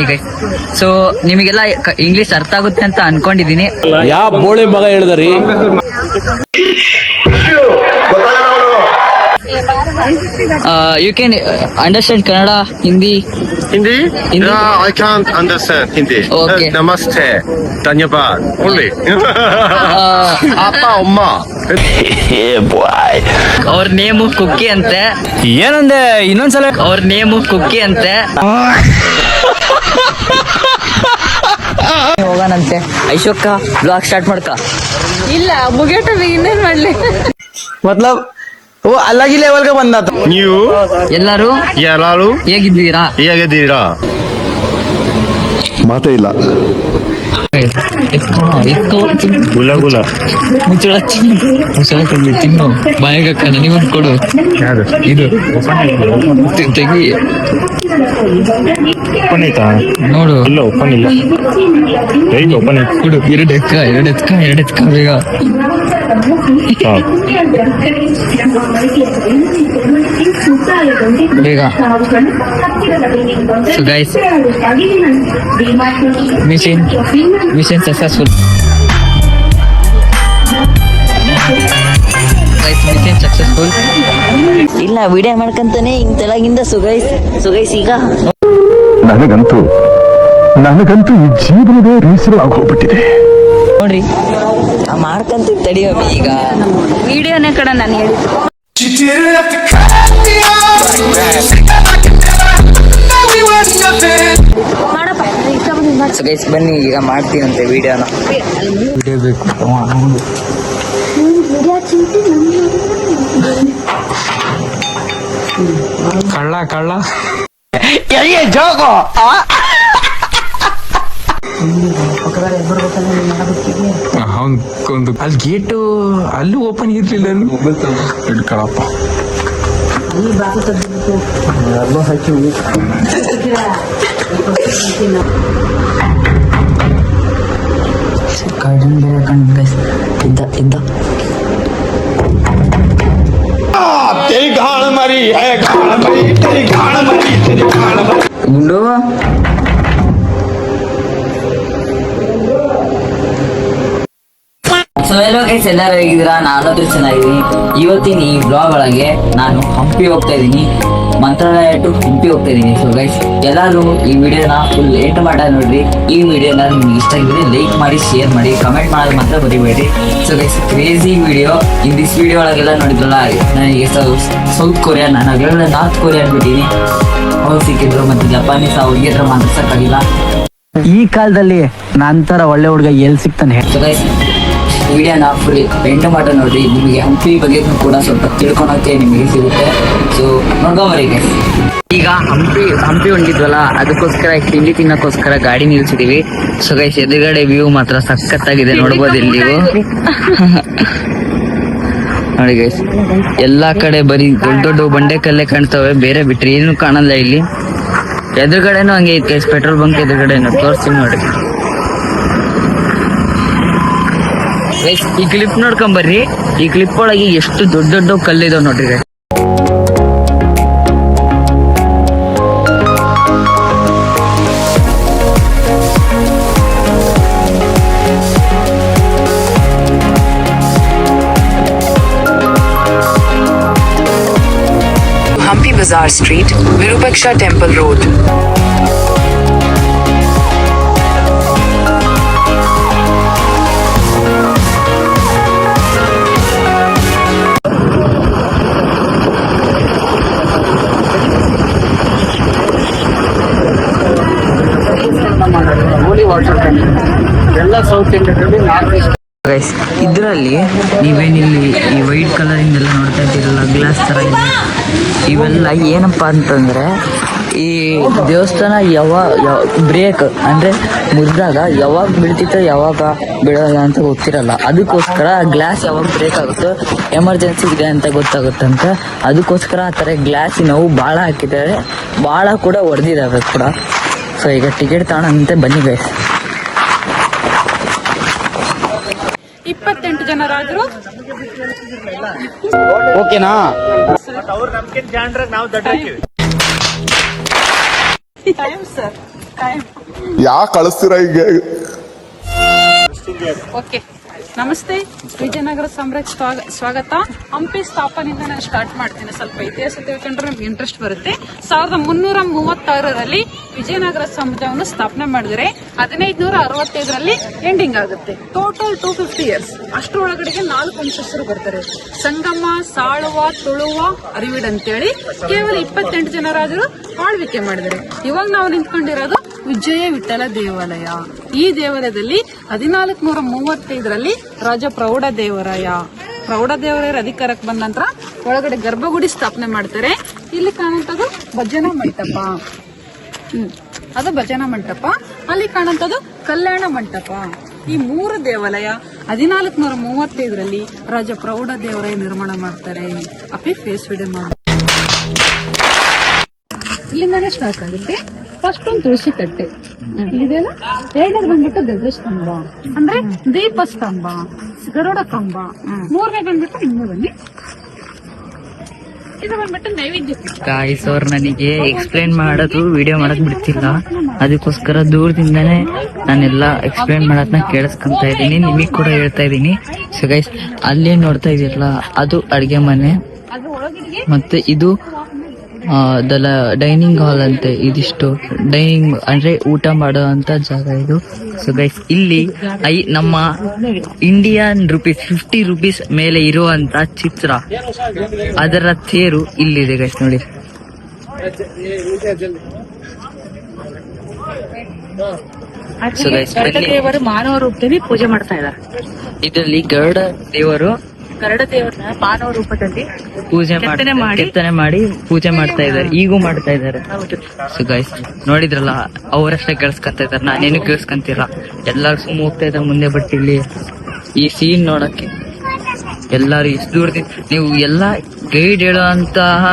ಬನ್ನಿ guys. So ನಿಮಗೆಲ್ಲ English ಅರ್ಥ ಆಗುತ್ತೆ ಅಂತ ಅನ್ಕೊಂಡಿದೀನಿ. ಯಾವ ಬೋಳಿ ಮಗ ಹೇಳಿದ್ರಿ? You can understand Kannada, Hindi. Hindi? I can't understand Hindi. Okay. Namaste. Dhanyabad. Only. Appa, Amma. ಅವ್ರ ನೇಮು ಕುಕ್ಕಿ ಅಂತೆ. ಏನಂದೆ? ಇನ್ನೊಂದ್ಸಲ. ಅವ್ರ ನೇಮು ಕುಕ್ಕಿ ಅಂತೆ. ಹೋಗೋಣಂತೆ. ಐಶ್ವರ್ಕ ಬ್ಲಾಗ್ ಸ್ಟಾರ್ಟ್ ಮಾಡ್ಕ. ಇಲ್ಲ ಮುಗಿಯೋಟ ಇನ್ನೇನ್ ಮಾಡ್ಲಿ. मतलब वो अलग ही लेवल का बंदा था. ನೀವು ಎಲ್ಲರೂ ಎಲ್ಲರೂ ಹೇಗಿದ್ದೀರಾ? ಹೇಗಿದ್ದೀರಾ? ಮಾತೇ ಇಲ್ಲ. ಗುಲ ಗುಲ ಮುಚ್ಚಳ ತಿನ್ನು ಬಾಯಿಗಕ್ಕ ನನಗೊಂದು ಕೊಡು. ಯಾರು ಇದು ತೆಗಿ ಓಪನ್ ಆಯ್ತಾ? ನೋಡು. ಇಲ್ಲ ಓಪನ್ ಇಲ್ಲ. ಹೇಗೆ ಓಪನ್ ಆಯ್ತು? ಕೊಡು. ಎರಡು ಎತ್ಕ ಬೇಗ. ಬೇಗ. So guys, mission successful. Mission successful. ಇಲ್ಲ ವಿಡಿಯೋ ಮಾಡ್ಕಂತಾನೆ ಹಿಂಗ್ ತೆಳಗಿಂದ ಸುಗೈಸ್ ಈಗ ನನಗಂತೂ ಈ ಜೀವನವೇ ಬೇಸರವಾಗಿ ಹೋಗ್ಬಿಟ್ಟಿದೆ ನೋಡ್ರಿ. ಮಾಡ್ಕಂತ ತಡಿಯೋವಿ ಈಗ. ವಿಡಿಯೋನೇ ಕಡೆ ನಾನು ಹೇಳಿದ್ದು. ಸೊ ಗೈಸ್ ಬನ್ನಿ ಈಗ ಮಾಡ್ತೀನಂತೆ ವಿಡಿಯೋನ. ವಿಡಿಯೋ ಬೇಕು. ಕಳ್ಳ ಒಂದು ಅಲ್ಲಿ ಗೇಟು ಅಲ್ಲೂ ಓಪನ್ ಇರ್ಲಿಲ್ಲ. ಹಿಡ್ಕೊಳಪ್ಪ. ಗಾರ್ಡನ್ ಬೇರೆ ಕಣ್ಣು ಗೈಸ್. ಇದ್ದ ಗುಂಡು. ಸೊ ಎಲ್ಲೋ ಗೈಸ್ ಎಲ್ಲರೂ ಹೇಗಿದ್ದೀರಾ? ನಾನಂತೂ ಚೆನ್ನಾಗಿದ್ದೀನಿ. ಇವತ್ತಿನ ಈ ಬ್ಲಾಗ್ ಒಳಗೆ ನಾನು ಹಂಪಿ ಹೋಗ್ತಾ ಇದ್ದೀನಿ. ಮಂತ್ರಾಲಯ ಟು ಹಂಪಿ ಹೋಗ್ತಾ ಇದ್ದೀನಿ. ಸೊ ಗೈಸ್ ಎಲ್ಲರೂ ಈ ವಿಡಿಯೋನ ಫುಲ್ ಲೇಟ್ ಮಾಡ ನೋಡ್ರಿ. ಈ ವಿಡಿಯೋನ ನಿಮ್ಗೆ ಇಷ್ಟ ಆಗಿದ್ರೆ ಲೈಕ್ ಮಾಡಿ, ಶೇರ್ ಮಾಡಿ, ಕಮೆಂಟ್ ಮಾಡೋದು ಮಾತ್ರ ಬರಿಬೇಡಿ. So guys crazy video. In this video ಒಳಗೆಲ್ಲ ನೋಡಿದ್ರಲ್ಲ, ನನಗೆ ಸೌತ್ ಕೊರಿಯಾ, ನಾನು ಆಗಲೇ ನಾರ್ತ್ ಕೊರಿಯಾ ಅಂದ್ಬಿಟ್ಟಿನಿ. ಅವ್ರು ಸಿಕ್ಕಿದ್ರು ಮತ್ತೆ ಜಪಾನೀಸ್ ಹುಡುಗಿ ಹತ್ರ ಮಾತಾಡ್ಸಕ್ಕಾಗಿಲ್ಲ. ಈ ಕಾಲದಲ್ಲಿ ನಂತರ ಒಳ್ಳೆ ಹುಡುಗ ಎಲ್ಲಿ ಸಿಗ್ತಾನೆ? ಸೊ ಗೈಸ್ ವಿಡಿಯೋನ ಫುಲ್ ಎಂಡ್ ಮಾಡ ನೋಡ್ರಿ. ನಿಮಗೆ ಹಂಪಿ ಬಗ್ಗೆ ಕೂಡ ಸ್ವಲ್ಪ ತಿಳ್ಕೊಳಕ್ಕೆ ನಿಮಗೆ ಸಿಗುತ್ತೆ. ಸೊ ನೋಡ್ಕೊಂಬರಿ ಗೈಸ್. ಈಗ ಹಂಪಿ ಹೊಂಟಿದ್ವಲ್ಲ, ಅದಕ್ಕೋಸ್ಕರ ತಿಂಡಿ ತಿನ್ನಕ್ಕೋಸ್ಕರ ಗಾಡಿ ನಿಲ್ಸಿದೀವಿ. ಸೊ ಗೈಸ್ ಎದುರುಗಡೆ ವ್ಯೂ ಮಾತ್ರ ಸಖತ್ತಾಗಿದೆ, ನೋಡ್ಬೋದು ಇಲ್ಲಿ ನೀವು. ನೋಡಿ ಗೈಸ್ ಎಲ್ಲಾ ಕಡೆ ಬರೀ ದೊಡ್ಡ ಬಂಡೆ ಕಲ್ಲೇ ಕಾಣ್ತವೆ, ಬೇರೆ ಬಿಟ್ರೆ ಏನು ಕಾಣಲ್ಲ ಇಲ್ಲಿ. ಎದುರುಗಡೆನೂ ಹಂಗೆ ಐತೆ ಗೈಸ್, ಪೆಟ್ರೋಲ್ ಬಂಕ್ ಎದುರುಗಡೆನು ತೋರಿಸ್ತೀನಿ ನೋಡಿ. ಈ ಕ್ಲಿಪ್ ನೋಡ್ಕೊಂಬರ್ರಿ. ಈ ಕ್ಲಿಪ್ ಒಳಗೆ ಎಷ್ಟು ದೊಡ್ಡ ಕಲ್ಲಿದಾವ್ ನೋಡ್ರಿ. Hampi Bazaar Street, Virupaksha Temple Road. ಎಲ್ಲ ಸೌತ್ ಇಂಡಿಯಾ. ಗೈಸ್ ಇದರಲ್ಲಿ ನೀವೇನಿಲ್ಲಿ ಈ ವೈಟ್ ಕಲರ್ ಇಂದೆಲ್ಲ ನೋಡ್ತಾ ಇದ್ದೀರಲ್ಲ, ಗ್ಲಾಸ್ ತರ ಇದೆ. ಇವೆಲ್ಲ ಏನಪ್ಪಾ ಅಂತಂದ್ರೆ ಈ ದೇವಸ್ಥಾನ ಯಾವಾಗ ಬ್ರೇಕ್ ಅಂದ್ರೆ ಮುರಿದಾಗ ಯಾವಾಗ ಬೀಳ್ತಿತ್ತೋ ಯಾವಾಗ ಬೀಳಲ್ಲ ಅಂತ ಗೊತ್ತಿರಲ್ಲ. ಅದಕ್ಕೋಸ್ಕರ ಗ್ಲಾಸ್ ಯಾವಾಗ ಬ್ರೇಕ್ ಆಗುತ್ತೋ ಎಮರ್ಜೆನ್ಸಿ ಇದೆ ಅಂತ ಗೊತ್ತಾಗುತ್ತಂತ. ಅದಕ್ಕೋಸ್ಕರ ಆ ಥರ ಗ್ಲಾಸಿನವು ಭಾಳ ಹಾಕಿದ್ದಾರೆ, ಭಾಳ ಕೂಡ ಹೊಡೆದಿದ್ದಾವೆ ಕೂಡ. ಸೊ ಈಗ ಟಿಕೆಟ್ ತಗೊಳ್ಳಂತೆ ಬನ್ನಿ ಗೈಸ್. 28 ಜನರಾದ್ರು ಓಕೆನಾ? Time sir time. ಯಾಕೆ ಕಳಿಸ್ತೀರಾ ಈಗ? ಓಕೆ, ನಮಸ್ತೆ. ವಿಜಯನಗರ ಸಾಮ್ರಾಜ್ಯ ಸ್ವಾಗತ. ಹಂಪಿ ಸ್ಥಾಪನೆಯಿಂದ ನಾನು ಸ್ಟಾರ್ಟ್ ಮಾಡ್ತೀನಿ. ಸ್ವಲ್ಪ ಇತಿಹಾಸ ತಿಳ್ಕೊಂಡ್ರೆ ನಮ್ಗೆ ಇಂಟ್ರೆಸ್ಟ್ ಬರುತ್ತೆ. 1336ರಲ್ಲಿ ವಿಜಯನಗರ ಸಾಮ್ರಾಜ್ಯವನ್ನು ಸ್ಥಾಪನೆ ಮಾಡಿದರೆ 1565ರಲ್ಲಿ ಎಂಡಿಂಗ್ ಆಗುತ್ತೆ. Total 250 years. ಅಷ್ಟರೊಳಗಡೆಗೆ 4 ವಂಶಸ್ಥರು ಬರ್ತಾರೆ. ಸಂಗಮ, ಸಾಳುವ, ತುಳುವ, ಅರಿವಿಡ್ ಅಂತೇಳಿ ಕೇವಲ 28 ಜನ ರಾಜರು ಆಳ್ವಿಕೆ ಮಾಡಿದ್ದಾರೆ. ಇವಾಗ ನಾವು ನಿಂತ್ಕೊಂಡಿರೋದು ವಿಜಯ ವಿಠಲ ದೇವಾಲಯ. ಈ ದೇವಾಲಯದಲ್ಲಿ 1435ರಲ್ಲಿ ರಾಜ ಪ್ರೌಢದೇವರಾಯರ ಅಧಿಕಾರಕ್ಕೆ ಬಂದ ನಂತರ ಒಳಗಡೆ ಗರ್ಭಗುಡಿ ಸ್ಥಾಪನೆ ಮಾಡ್ತಾರೆ. ಇಲ್ಲಿ ಕಾಣುವಂಥದ್ದು ಭಜನಾ ಮಂಟಪ. ಅದು ಭಜನಾ ಮಂಟಪ. ಅಲ್ಲಿ ಕಾಣುವಂಥದ್ದು ಕಲ್ಯಾಣ ಮಂಟಪ. ಈ 3 ದೇವಾಲಯ 1435ರಲ್ಲಿ ರಾಜ ಪ್ರೌಢದೇವರಾಯ ನಿರ್ಮಾಣ ಮಾಡ್ತಾರೆ. ಅಪ್ಪಿ ಫೇಸ್ ವಿಡಿಯೋ ಮಾಡಿ ಇಲ್ಲಿಂದಾನೇ ಸ್ಟಾರ್ಟ್ ಆಗುತ್ತೆ. ಫಸ್ಟ್ ಒಂದು ತುಳಸಿ ಕಟ್ಟೆ ಇದೆಯಲ್ಲ. ಎರಡನೇದು ಬಂದ್ಬಿಟ್ಟು ಗಜ ಸ್ತಂಭ ಅಂದ್ರೆ ದೀಪ ಸ್ತಂಭ, ಗರುಡ ಕಂಬ. ಮೂರನೇ ಬಂದ್ಬಿಟ್ಟು ಹಿಂದೆ ಬನ್ನಿ, ಇದು ಬಂದ್ಬಿಟ್ಟು ನೈವೇದ್ಯ. ಗಾಯ್ಸ್ ಅವ್ರು ನನಗೆ ಎಕ್ಸ್ಪ್ಲೈನ್ ಮಾಡೋದು ವಿಡಿಯೋ ಮಾಡಕ್ ಬಿಡ್ತಿಲ್ಲ. ಅದಕ್ಕೋಸ್ಕರ ದೂರದಿಂದಾನೇ ನಾನೆಲ್ಲ ಎಕ್ಸ್ಪ್ಲೈನ್ ಮಾಡದ್ನ ಕೇಳಿಸ್ಕೊಂತ ಇದ್ದೀನಿ, ನಿಮಗ್ ಕೂಡ ಹೇಳ್ತಾ ಇದ್ದೀನಿ. ಸೊ ಗೈಸ್, ಅಲ್ಲಿ ನೋಡ್ತಾ ಇದೀರಲ್ಲ, ಅದು ಅಡ್ಗೆ ಮನೆ. ಅದ್ರ ಒಳಗಡೆಗೆ ಮತ್ತೆ ಇದು ಡೈನಿಂಗ್ ಹಾಲ್ ಅಂತೆ. ಇದಿಷ್ಟು ಡೈನಿಂಗ್ ಅಂದ್ರೆ ಊಟ ಮಾಡೋ ಅಂತ ಜಾಗ ಇದು. ಸೊ ಗೈಸ್, ಇಲ್ಲಿ ನಮ್ಮ ಇಂಡಿಯನ್ ರುಪೀಸ್ 50 ರೂಪೀಸ್ ಮೇಲೆ ಇರುವಂತ ಚಿತ್ರ, ಅದರ ತೇರು ಇಲ್ಲಿದೆ ಗೈಸ್, ನೋಡಿ. So guys, ದೇವರು ಮಾನವ ರೂಪದಲ್ಲಿ ಪೂಜೆ ಮಾಡ್ತಾ ಇದ್ದಾರೆ. ಇದರಲ್ಲಿ ಗರುಡ ದೇವರನ್ನ ಮಾನವ ರೂಪದಲ್ಲಿ ಪೂಜೆ ಕೆತ್ತನೆ ಮಾಡಿ ಪೂಜೆ ಮಾಡ್ತಾ ಇದ್ದಾರೆ. ಈಗೂ ಮಾಡ್ತಾ ಇದ್ದಾರೆ. ಸೊ ಗೈಸ್, ನೋಡಿದ್ರಲ್ಲ, ಅವರಷ್ಟೇ ಕೇಳಿಸ್ಕೊಂತ ಇದಾರೆ, ನಾನೇನು ಕೇಳಿಸ್ಕೊಂತಿಲ್ಲ. ಎಲ್ಲಾರು ಸುಮ್ಮ ಹೋಗ್ತಾ ಇದ್ದಾರೆ ಮುಂದೆ. ಬಟ್ ಇಲ್ಲಿ ಈ ಸೀನ್ ನೋಡಕ್ಕೆ ಎಲ್ಲಾರು ಇಷ್ಟು ದೂರದಿಂದ, ನೀವು ಎಲ್ಲಾ ಗೈಡ್ ಹೇಳುವಂತಹ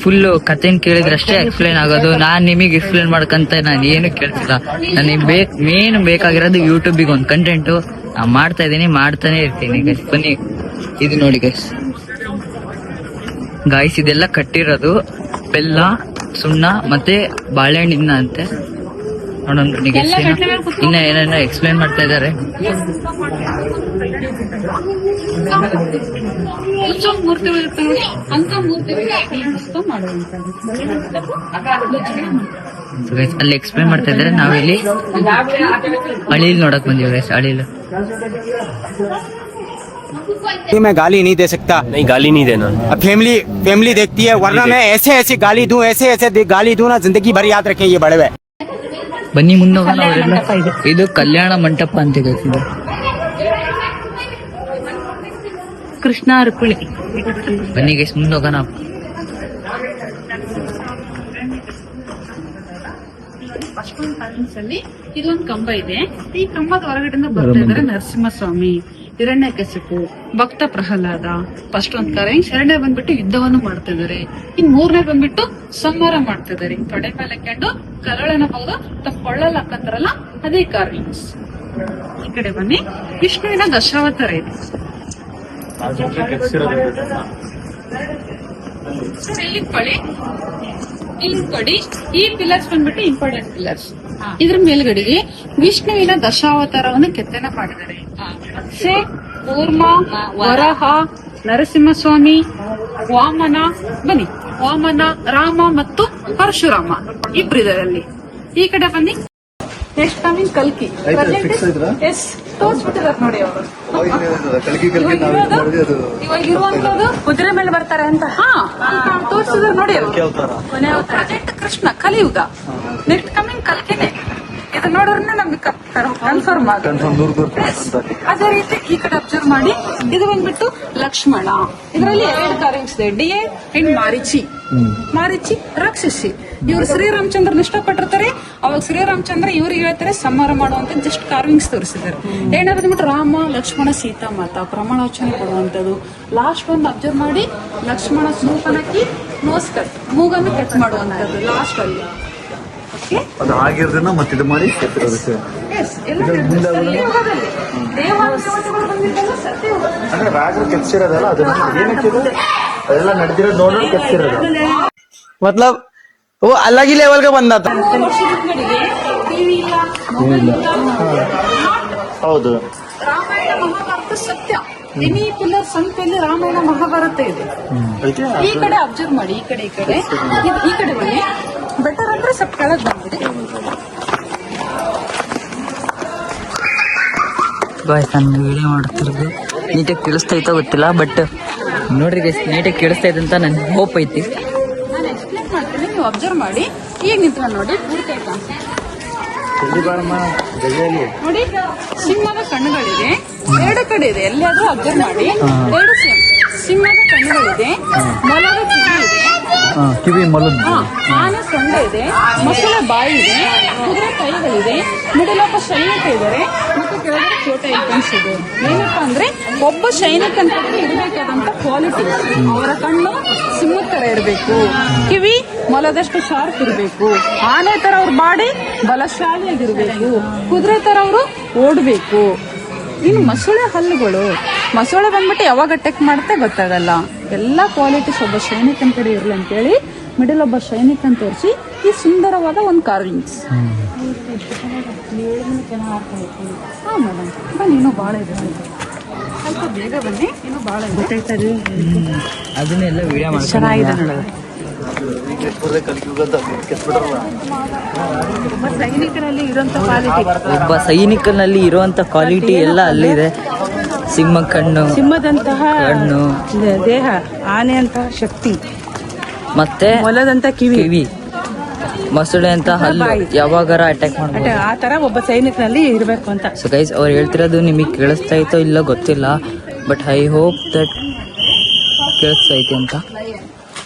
ಫುಲ್ ಕಥೆನ್ ಕೇಳಿದ್ರೆ ಅಷ್ಟೇ ಎಕ್ಸ್ಪ್ಲೈನ್ ಆಗೋದು. ನಾನ್ ನಿಮಗೆ ಎಕ್ಸ್ಪ್ಲೈನ್ ಮಾಡ್ಕಂತ ನಾನು ಏನು ಕೇಳ್ತಿಲ್ಲ. ನನಗೆ ಮೇನ್ ಬೇಕಾಗಿರೋದು ಯೂಟ್ಯೂಬಿಗೆ ಒಂದು ಕಂಟೆಂಟ್ ನಾ ಮಾಡ್ತಾ ಇದ್ದೀನಿ, ಮಾಡ್ತಾನೆ ಇರ್ತೀನಿ ಗೈಸ್. ಬನ್ನಿ, ಇದು ನೋಡಿ ಗಾಯ್ಸ್, ಇದೆಲ್ಲ ಕಟ್ಟಿರೋದು ಬೆಲ್ಲ, ಸುಣ್ಣ ಮತ್ತೆ ಬಾಳೆಹಣ್ಣಿನ ಅಂತೆ. ನೋಡೋಣ ಇನ್ನ ಏನೇನೋ ಎಕ್ಸ್ಪ್ಲೈನ್ ಮಾಡ್ತಾ ಇದ್ದಾರೆ. ಅಲ್ಲಿ ಎಕ್ಸ್ಪ್ಲೈನ್ ಮಾಡ್ತಾ ಇದ್ದಾರೆ. ನಾವಿಲ್ಲಿ ಅಳಿಲ್ ನೋಡಕ್ ಬಂದಿವಿ ಗೈಸ್. ಅಳಿಲ್ मैं गाली नहीं दे सकता. नहीं, गाली नहीं देना. अब फैमिली देखती है, वरना मैं ऐसे गाली दूं, ऐसे गाली दूं ना, जिंदगी भर याद रखें ये बड़े हुए. ಬನ್ನಿ ಮುಂದೆ ಹೋಗೋಣ. ಅವರೆಲ್ಲ ಇದು ಕಲ್ಯಾಣ ಮಂಟಪ ಅಂತ ಗೈಸ್. ಇದು ಕೃಷ್ಣ ರುಕ್ಮಿಣಿ. ಬನ್ನಿ ಗೈಸ್, ಮುಂದೆ ಹೋಗೋಣ. ಅಲ್ಲಿ ಇದೊಂದು ಕಂಬ ಇದೆ. ಈ ಕಂಬದ ಹೊರಗಡೆಯಿಂದ ಬರ್ತಾ ಇದ್ದಾರೆ ನರಸಿಂಹಸ್ವಾಮಿ, ಹಿರಣ್ಯಕಶಿಪು, ಭಕ್ತ ಪ್ರಹ್ಲಾದ. ಫಸ್ಟ್ ಒಂದು ಕರೆಂಟ್, ಎರಡನೇ ಬಂದ್ಬಿಟ್ಟು ಯುದ್ಧವನ್ನು ಮಾಡ್ತಾ ಇದಾರೆ. ಇನ್ ಮೂರನೇ ಬಂದ್ಬಿಟ್ಟು ಸಂಹಾರ ಮಾಡ್ತಾ ಇದಾರೆ. ತೊಡೆ ಮೇಲೆ ಹಾಕೊಂಡು ಕರಳನ ಹೌದು ತಮ್ಮ ಕೊಳ್ಳಲ್ಲಿ ಹಾಕಂತಾರಲ್ಲ, ಅದೇ ಕಾರ್ವಿಂಗ್ಸ್. ಈ ಕಡೆ ಬನ್ನಿ, ವಿಷ್ಣುವಿನ ದಶಾವತಾರ ಇದೆ. ಇಲ್ಲಿ ಕೊಡಿ. ಈ ಪಿಲ್ಲರ್ಸ್ ಬಂದ್ಬಿಟ್ಟು ಇಂಪಾರ್ಟೆಂಟ್ ಪಿಲ್ಲರ್ಸ್. ಇದ್ರ ಮೇಲ್ಗಡೆಗೆ ವಿಷ್ಣುವಿನ ದಶಾವತಾರವನ್ನು ಕೆತ್ತನೆ ಮಾಡಿದ್ದಾರೆ. ಕೂರ್ಮ, ವರಹ, ನರಸಿಂಹಸ್ವಾಮಿ, ವಾಮನ. ಬನ್ನಿ, ವಾಮನ, ರಾಮ ಮತ್ತು ಪರಶುರಾಮ ಇಬ್ಬರಿದ್ದಾರೆ ಅಲ್ಲಿ. ಈ ಕಡೆ ಬನ್ನಿ, ನೆಕ್ಸ್ಟ್ ಕಮಿಂಗ್ ಕಲ್ಕಿ. ಎಸ್, ತೋರಿಸ್ಬಿಟ್ಟಿದ್ದಾರೆ ನೋಡಿ ಅವರು. ಇವಾಗ ಇರುವಂತದ್ದು ಕುದುರೆ ಮೇಲೆ ಬರ್ತಾರೆ ಅಂತ ತೋರಿಸಿದ್ರು ನೋಡಿ ಅವರು. ಕೊನೆ ಅವತಾರ ಕೃಷ್ಣ, ಕಲಿಯುಗ. ನೆಕ್ಸ್ಟ್ ಕಮಿಂಗ್ ಕಲ್ಕಿನೇ. ಇದು ನೋಡೋರ್ನ ನಮ್ಗೆ ಕನ್ಫರ್ಮ್ ಆಗುತ್ತೆ. ಅದೇ ರೀತಿ ಈ ಕಡೆ ಅಬ್ಸರ್ವ್ ಮಾಡಿ, ಇದು ಬಂದ್ಬಿಟ್ಟು ಲಕ್ಷ್ಮಣ. ಇದರಲ್ಲಿ 2 ಕಾರ್ವಿಂಗ್ಸ್ ಇದೆ, ಡಿಯರ್ ಅಂಡ್ ಮಾರಿಚಿ ರಾಕ್ಷಸಿ. ಇವ್ರು ಶ್ರೀರಾಮಚಂದ್ರನ ಇಷ್ಟಪಟ್ಟಿರ್ತಾರೆ. ಅವಾಗ ಶ್ರೀರಾಮಚಂದ್ರ ಇವ್ರಿಗೆ ಹೇಳ್ತಾರೆ ಸಂಹಾರ ಮಾಡುವಂತ ಜಸ್ಟ್ ಕಾರ್ವಿಂಗ್ಸ್ ತೋರಿಸಿದ್ದಾರೆ. ಏನಾದ್ರು ಬಂದ್ಬಿಟ್ಟು ರಾಮ, ಲಕ್ಷ್ಮಣ, ಸೀತಾ ಮಾತಾ ಪ್ರಮಾಣವಚನ ಕೊಡುವಂತದ್ದು. ಲಾಸ್ಟ್ ಒಂದು ಅಬ್ಸರ್ವ್ ಮಾಡಿ, ಲಕ್ಷ್ಮಣ ಸ್ನೂಪನಕ್ಕಿ ನೋಸ್ ಕಟ್, ಮೂಗನ್ನು ಕಟ್ ಮಾಡುವಂತದ್ದು ಲಾಸ್ಟ್ ಅಲ್ಲಿ. ಅದು ಆಗಿರೋದನ್ನ ಮತ್ತೆ ಇದು ಮಾಡಿ ಅಂದ್ರೆ ರಾಜರು ಕೆತ್ತಿರೋದಲ್ಲ, ಅದನ್ನ ಏನಕ್ಕೆ ಅದೆಲ್ಲ ನಡೆದಿರೋದು ನೋಡೋದು ಕೆತ್ತಿರೋದು. मतलब वो अलग ही लेवल का बंदा था. ಟಿವಿ ಇಲ್ಲ, ಮೊಬೈಲ್ ಇಲ್ಲ. ಹೌದು. ರಾಮಾಯಣ ಮಹಾಭಾರತ ಸತ್ಯ. ಎನಿ ಪಿಲ್ಲರ್ ಸಂಖ್ಯೆಯಲ್ಲಿ ರಾಮಾಯಣ ಮಹಾಭಾರತ ಇದೆ. ಈ ಕಡೆ ಅಬ್ಸರ್ವ್ ಮಾಡಿ, ಈ ಕಡೆ ಈ ಕಡೆ ಬನ್ನಿ. ಬೆಟರ್ ಅಂದ್ರೆ ಸ್ವಲ್ಪ ಕೆಳಗೆ ಬಂದ್ಬಿಡಿ. ಗಾಯ್ಸ್ ನಾನು ವಿಡಿಯೋ ಮಾಡ್ತಿರೋದು ನೀಟಾಗಿ ಕೇಳಿಸ್ತೈತೋ ಗೊತ್ತಿಲ್ಲ, ಬಟ್ ನೋಡ್ರಿ ಗೈಸ್ ನೀಟಾಗಿ ಕೇಳಿಸ್ತೈತೆ ಅಂತ ನನ್ಗೆ ಹೋಪ್ ಐತಿ. ನಾನು ಎಕ್ಸ್ಪ್ಲೇನ್ ಮಾಡ್ತೀನಿ, ನೀವು ಅಬ್ಸರ್ವ್ ಮಾಡಿ. ಈಗ ನಿಂತ್ಕೊಂಡು ನೋಡಿ, ಪೂರ್ತಿ ನೋಡಿ. ಸಿಂಹದ ಕಣ್ಣುಗಳಿದೆ, ಎರಡು ಕಡೆ ಇದೆ, ಎಲ್ಲಿಯಾದ್ರೂ ಅಬ್ಸರ್ವ್ ಮಾಡಿ. ಎರಡು ಸಿಂಹದ ಕಣ್ಣುಗಳಿದೆ, ಮೊಲದ ಕಿವಿ ಇದೆ, ಆನೆ ಸೊಂಡೆ ಇದೆ, ಮೊಸಳೆ ಬಾಯಿ ಇದೆ, ಕುದುರೆ ಕೈಗಳಿದೆ, ಮಿಡಲೊಬ್ಬ ಸೈನಿಕ ಇದ್ದಾರೆ, ಮತ್ತು ಕೆಳಗಡೆ ಚೋಟ ಐಟಮ್ಸ್ ಇದೆ. ಏನಪ್ಪಾ ಅಂದ್ರೆ ಒಬ್ಬ ಸೈನಿಕನ ಇರಬೇಕಾದಂತ ಕ್ವಾಲಿಟಿ, ಅವರ ಕಣ್ಣು ಸಿಂಹದ ತರ ಇರಬೇಕು, ಕಿವಿ ಮೊಲದಷ್ಟು ಶಾರ್ಪ್ ಇರಬೇಕು, ಆನೆ ತರ ಅವ್ರ ಬಾಡಿ ಬಲಶಾಲಿಯಾಗಿರ್ಬೇಕು, ಕುದುರೆ ತರ ಅವರು ಓಡಬೇಕು. ಇನ್ನು ಮೊಸಳೆ ಹಲ್ಲುಗಳು, ಮೊಸಳೆ ಬಂದ್ಬಿಟ್ಟು ಯಾವಾಗ ಅಟ್ಯಾಕ್ ಮಾಡುತ್ತೆ ಗೊತ್ತಾಗಲ್ಲ. ಎಲ್ಲ ಕ್ವಾಲಿಟೀಸ್ ಒಬ್ಬ ಸೈನಿಕನ ಕಡೆ ಇರಲಿ ಅಂತೇಳಿ ಮಿಡಲ್ ಒಬ್ಬ ಸೈನಿಕನ್ ತೋರಿಸಿ ಈ ಸುಂದರವಾದ ಒಂದು ಕಾರ್ವಿಂಗ್ಸ್. ಹಾ ಮೇಡಮ್ ಬನ್ನಿ, ಇನ್ನೂ ಭಾಳ ಇದೆ, ಸ್ವಲ್ಪ ಬೇಗ ಬನ್ನಿ, ಇನ್ನೂ ಭಾಳ ಗೊತ್ತಾಯ್ತದೆ. ಅದನ್ನೆಲ್ಲ ವಿಡಿಯೋ ಮಾಡಿ ಚೆನ್ನಾಗಿದೆ ನೋಡೋದು. ಸೈನಿಕರಲ್ಲಿ ಇರುವಂತ ಕ್ವಾಲಿಟಿ, ಒಬ್ಬ ಸೈನಿಕನಲ್ಲಿ ಇರುವಂತ ಕ್ವಾಲಿಟಿ ಎಲ್ಲ ಅಲ್ಲಿದೆ. ಸಿಂಹ ಕಣ್ಣು, ಸಿಂಹದಂತಹ ಕಣ್ಣು, ದೇಹ, ಆನೆಯಂತಹ ಶಕ್ತಿ, ಮತ್ತೆ ಮೊಲದಂತ ಕಿವಿ, ಮೊಸಳೆ ಅಂತ ಹಲ್ಲು, ಯಾವಾಗಾರ ಅಟ್ಯಾಕ್ ಮಾಡ್ಬೋದು. ಆ ತರ ಒಬ್ಬ ಸೈನಿಕನಲ್ಲಿ ಇರಬೇಕು ಅಂತ. ಸೊ ಗೈಸ್ ಅವ್ರು ಹೇಳ್ತಿರೋದು ನಿಮಗೆ ಕೇಳಿಸ್ತಾ ಇತ್ತೋ ಇಲ್ಲ ಗೊತ್ತಿಲ್ಲ, ಬಟ್ ಐ ಹೋಪ್ ದಟ್ ಕೇಳಿಸ್ತೈತೆ ಅಂತ.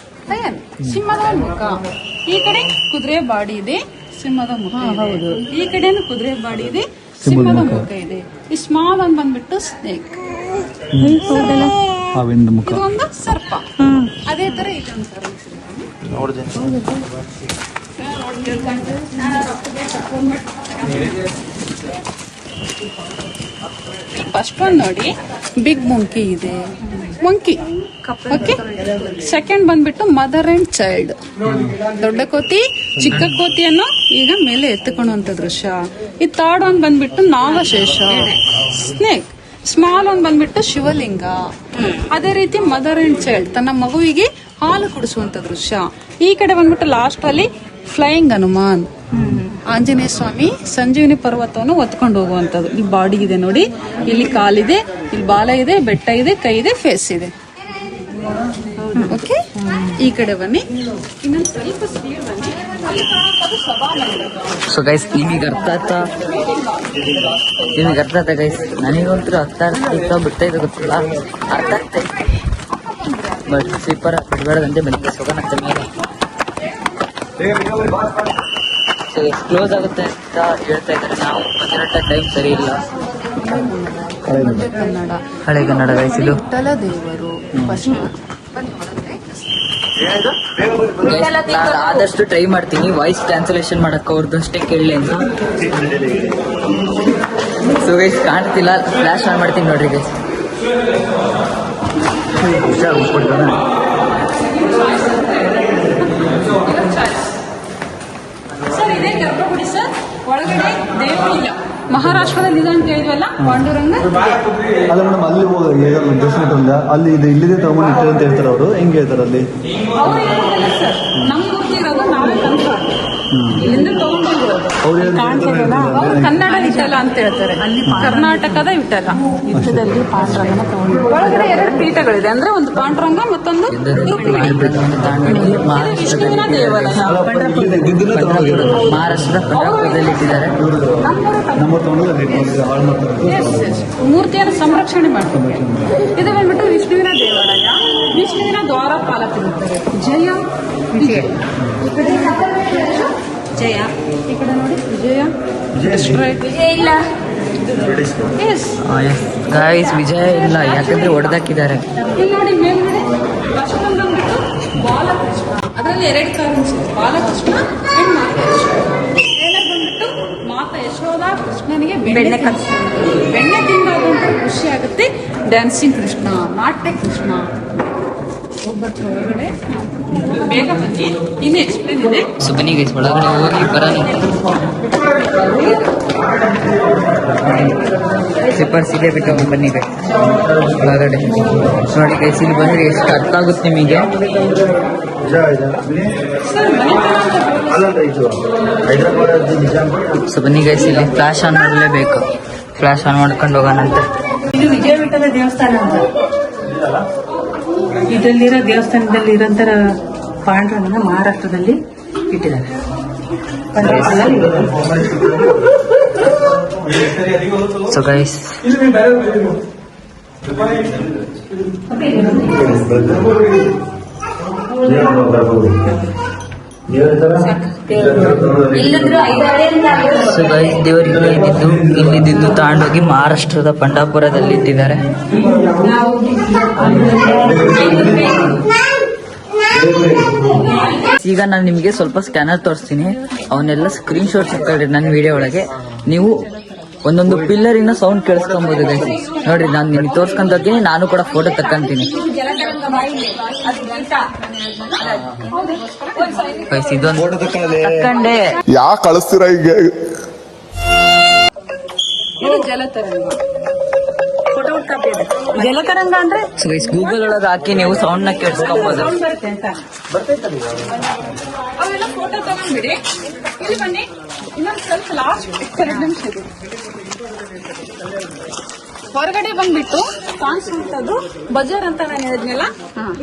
ಸಿಂಹದ ಮುಖ, ಈ ಕಡೆ ಕುದುರೆ ಬಾಡಿ ಇದೆ, ಸಿಂಹದ ಮುಖ ಹೌದು, ಈ ಕಡೆನು ಕುದುರೆ ಬಾಡಿ ಇದೆ, ಸಿಂಹದ ಮುಖ ಇದೆ. ಈ ಸ್ಮಾಲ್ ಒಂದು ಬಂದ್ಬಿಟ್ಟು ಸ್ನೇಕ್, ಇದೊಂದು ಸರ್ಪ. ಅದೇ ತರ ಇದೊಂದು ಫಸ್ಟ್ ಒನ್ ನೋಡಿ, ಬಿಗ್ ಮಂಕಿ ಇದೆ, ಮಂಕಿ. ಓಕೆ, ಸೆಕೆಂಡ್ ಬಂದ್ಬಿಟ್ಟು ಮದರ್ ಅಂಡ್ ಚೈಲ್ಡ್, ದೊಡ್ಡ ಕೋತಿ ಚಿಕ್ಕ ಕೋತಿಯನ್ನು ಈಗ ಮೇಲೆ ಎತ್ತುಕೊಳ್ಳುವಂತ ದೃಶ್ಯ. ಈ ಥರ್ಡ್ ಒನ್ ಬಂದ್ಬಿಟ್ಟು ನಾಗಶೇಷ, ಸ್ನೇಕ್. ಸ್ಮಾಲ್ ಒನ್ ಬಂದ್ಬಿಟ್ಟು ಶಿವಲಿಂಗ. ಅದೇ ರೀತಿ ಮದರ್ ಅಂಡ್ ಚೈಲ್ಡ್ ತನ್ನ ಮಗುವಿಗೆ ಹಾಲು ಕುಡಿಸುವಂತ ದೃಶ್ಯ. ಈ ಕಡೆ ಬಂದ್ಬಿಟ್ಟು ಲಾಸ್ಟ್ ಅಲ್ಲಿ ಫ್ಲೈಯಿಂಗ್ ಹನುಮಾನ್, ಆಂಜನೇಯ ಸ್ವಾಮಿ ಸಂಜೀವಿನಿ ಪರ್ವತವನ್ನು ಹೊತ್ಕೊಂಡು ಹೋಗುವಂತದ್ದು. ಈ ಬಾಡಿ ಇದೆ ನೋಡಿ, ಇಲ್ಲಿ ಕಾಲಿದೆ, ಇಲ್ಲಿ ಬಾಲ ಇದೆ, ಬೆಟ್ಟ ಇದೆ, ಕೈ ಇದೆ, ಫೇಸ್ ಇದೆ. ಓಕೆ, ಈ ಕಡೆ ಬನ್ನಿ, ಇನ್ನೊಂದು ಸ್ವಲ್ಪ ಸ್ಪೀಡ್ ಬನ್ನಿ. ಸೊ ಗೈಸ್ ನಿಮಗೆ ಅರ್ಥ ಆಯ್ತಾ ಗೈಸ್? ನನಗಂತೂ ಅರ್ಥ ಆಗ್ತೈತೋ ಬಿಡ್ತೈತೋ ಗೊತ್ತಿಲ್ಲ, ಅರ್ಥ ಆಗ್ತೈತೆ, ಬಟ್ ಸ್ಲೀಪರ್ ಬಿಡಬೇಡದಂತೆ ಬಂದಿದೆ. ಸೊಗನಂತೆ ಮೇಲೆ ಕ್ಲೋಸ್ ಆಗುತ್ತೆ ಅಂತ ಹೇಳ್ತಾ ಇದ್ದಾರೆ. ನಾವು ಬಂದಿರೋ ಟೈಮ್ ಸರಿ ಇಲ್ಲ. ಕನ್ನಡ, ಹಳೆ ಕನ್ನಡ ಗೈಸ್ ಇದು. ವಿಠ್ಠಲ ದೇವರು ನಾನು ಆದಷ್ಟು ಟ್ರೈ ಮಾಡ್ತೀನಿ ವಾಯ್ಸ್ ಟ್ರಾನ್ಸ್ಲೇಷನ್ ಮಾಡಕ್ಕೆ, ಅವ್ರದ್ದು ಅಷ್ಟೇ ಕೇಳಲಿ ಅಂತ. ಸೊ ಗೈಸ್ ಕಾಣ್ತಿಲ್ಲ, ಫ್ಲಾಶ್ ಆನ್ ಮಾಡ್ತೀನಿ ನೋಡ್ರಿ ಗೈಸ್. ಸರ್ ಇದೇ ಗರ್ಭಗುಡಿ ಸರ್, ಒಳಗಡೆ ದೇವರು ಇಲ್ಲ. ಮಹಾರಾಷ್ಟ್ರದಲ್ಲಿ ಇದೆ ಅಂತ ಹೇಳಿದ್ವಲ್ಲ, ಪಾಂಡುರಂಗ. ಅಲ್ಲ ಮೇಡಮ್, ಅಲ್ಲಿ ಹೋಗಿ ದರ್ಶನ ತಂದ ಅಲ್ಲಿ ಇದು ಇಲ್ಲಿದೆ ತಗೊಂಡು ಇಟ್ಟಿದೆ ಅಂತ ಹೇಳ್ತಾರೆ ಅವರು. ಹೆಂಗೆ ಹೇಳ್ತಾರೆ ಅಲ್ಲಿ? ಅವ್ರು ಹೇಳಿಲ್ಲ ಸರ್, ನಮ್ಗೆ ಗೊತ್ತಿರೋದು ನಾವೇ ತಂದು ಇಲ್ಲಿಂದ ತಗೊಂಡಿರೋದು. ಕಾಣ್ತಿರಲ್ಲ, ಅವ್ರು ಕನ್ನಡ ವಿಠಲ ಅಂತ ಹೇಳ್ತಾರೆ, ಕರ್ನಾಟಕದ ವಿಠಲ. ಯುದ್ಧದಲ್ಲಿ ಪಾಂಡುರಂಗನ ತಗೊಂಡು ಒಳಗಡೆ ಎರಡು ಪೀಠಗಳಿದೆ, ಅಂದ್ರೆ ಒಂದು ಪಾಂಡುರಂಗ ಮತ್ತೊಂದು ರುಕ್ಮಿಣಿ. ಇದು ವಿಷ್ಣುವಿನ ದೇವಾಲಯ. ಮಹಾರಾಷ್ಟ್ರದ ಪಂಡರಪುರದಲ್ಲಿ ಇಟ್ಟಿದ್ದಾರೆ. ಮೂರ್ತಿಯನ್ನು ಸಂರಕ್ಷಣೆ ಮಾಡ್ತಾರೆ. ಇದು ಬಂದ್ಬಿಟ್ಟು ವಿಷ್ಣುವಿನ ದೇವಾಲಯ, ವಿಷ್ಣುವಿನ ದ್ವಾರಪಾಲಕರಿರ್ತಾರೆ. ಜಯ, ವಿಜಯ. ಈ ಕಡೆ ಜಯ, ಈ ಕಡೆ ನೋಡಿ ವಿಜಯ. ವಿಜಯ ಇಲ್ಲ, ಗಾಯ್ಸ್ ವಿಜಯ ಇಲ್ಲ, ಯಾಕಂದ್ರೆ ಹೊಡೆದಾಕಿದ್ದಾರೆ. ಇಲ್ಲಿ ನೋಡಿ ಮೇಲ್ಗಡೆ ಅಷ್ಟೊಂದು ಬಂದ್ಬಿಟ್ಟು ಬಾಲಕೃಷ್ಣ, ಅದರಲ್ಲಿ ಎರಡು ಕಾರ್ವಿಂಗ್ಸ್ ಇದೆ, ಬಾಲಕೃಷ್ಣ ಅಂಡ್ ಮಾತಾಯೇಶ್ವರ. ಬಂದ್ಬಿಟ್ಟು ಮಾತಾ ಯಶೋಧ ಕೃಷ್ಣನಿಗೆ ಬೆಣ್ಣೆ ತಿಂದಾದಂತ ಖುಷಿ ಆಗುತ್ತೆ. ಡ್ಯಾನ್ಸಿಂಗ್ ಕೃಷ್ಣ, ನಾಟ್ಯ ಕೃಷ್ಣ. ಹೋಗ್ಬರ್ತೀವಿ ಹೊರಗಡೆ. ಬೇಗ ಬನ್ನಿ, ಇನ್ನು ಎಕ್ಸ್ಪ್ಲೇನ್ ಇದೆ. ಸೊ ಬನ್ನಿ ಗೈಸ್ ಒಳಗಡೆ ಹೋಗಿ ಬರೋಣ. ಸ್ಲಿಪ್ಪರ್ಸ್ ಇಲ್ಲೇ ಬಿಟ್ಟು ಬನ್ನಿ ಗೈಸ್ ಒಳಗಡೆ. ನೋಡಿ ಗೈಸ್ ಇಲ್ಲಿ ಬಂದ್ರೆ ಎಷ್ಟು ಅರ್ಥ ಆಗುತ್ತೆ ನಿಮಗೆ. ಸೊ ಬನ್ನಿ ಗೈಸ್ ಇಲ್ಲಿ ಫ್ಲಾಶ್ ಆನ್ ಮಾಡಲೇಬೇಕು. ಫ್ಲಾಶ್ ಆನ್ ಮಾಡ್ಕೊಂಡು ಹೋಗೋಣಂತ. ಇದು ವಿಜಯವಿಠಲ ದೇವಸ್ಥಾನ ಅಂತ. ಇದರಲ್ಲಿರೋ ದೇವಸ್ಥಾನದಲ್ಲಿ ಇರೋಂತರ ಪಾಂಡ್ರಂಗನ ಮಹಾರಾಷ್ಟ್ರದಲ್ಲಿ ಇಟ್ಟಿದ್ದಾರೆ. ಸೊ ಗೈಸ್ ಸೊ ಗೈಸ್ ದೇವರಿಗೆ ಇಲ್ಲಿದ್ದು ತಗೊಂಡೋಗಿ ಮಹಾರಾಷ್ಟ್ರದ ಪಂಡಾಪುರದಲ್ಲಿ ಇಟ್ಟಿದ್ದಾರೆ. ಈಗ ನಾನು ನಿಮಗೆ ಸ್ವಲ್ಪ ಸ್ಕ್ಯಾನರ್ ತೋರಿಸ್ತೀನಿ, ಅವನ್ನೆಲ್ಲ ಸ್ಕ್ರೀನ್ ಶಾಟ್ಸ್ ಹಾಕೊಳ್ರಿ ನನ್ನ ವಿಡಿಯೋ ಒಳಗೆ. ನೀವು ಒಂದೊಂದು ಪಿಲ್ಲರಿನ ಸೌಂಡ್ ಕೇಳಿಸ್ಕೊಬಹುದು ಗೈಸ್. ನೋಡ್ರಿ ನಾನು ನಿಮಗೆ ತೋರ್ಸ್ಕೊಂತ ಹೋಗ್ತೀನಿ, ನಾನು ಕೂಡ ಫೋಟೋ ತಕ್ಕಂತೀನಿ ಗೈಸ್. ಇದೊಂದು ತಕ್ಕಂಡೆ. ಯಾಕೆ ಕಳಿಸ್ತೀರಾ ಈಗ? ಇದು ಜಲತರಂಗ. ಜಲತರಂಗ ಅಂದ್ರೆ ಸೊ ಗೈಸ್ ಗೂಗಲ್ ಒಳಗೆ ಹಾಕಿ ನೀವು ಸೌಂಡ್ ನ ಕೇಳಿಸ್ಕೊಬಹುದು. ಬರುತ್ತೆ ಅಂತ ಅವೆಲ್ಲ ಫೋಟೋ ತಗೊಂಡ್ಬಿಡಿ. ಇಲ್ಲಿ ಬನ್ನಿ, ಇನ್ನೊಂದು ಸ್ವಲ್ಪ ಲಾಸ್ಟ್ 2 ನಿಮಿಷ ಇದೆ. ಹೊರಗಡೆ ಬಂದ್ಬಿಟ್ಟು ಕಾಣಿಸುವಂತದ್ದು ಬಜಾರ್ ಅಂತ ನಾನು ಹೇಳಿದ್ನಲ್ಲ,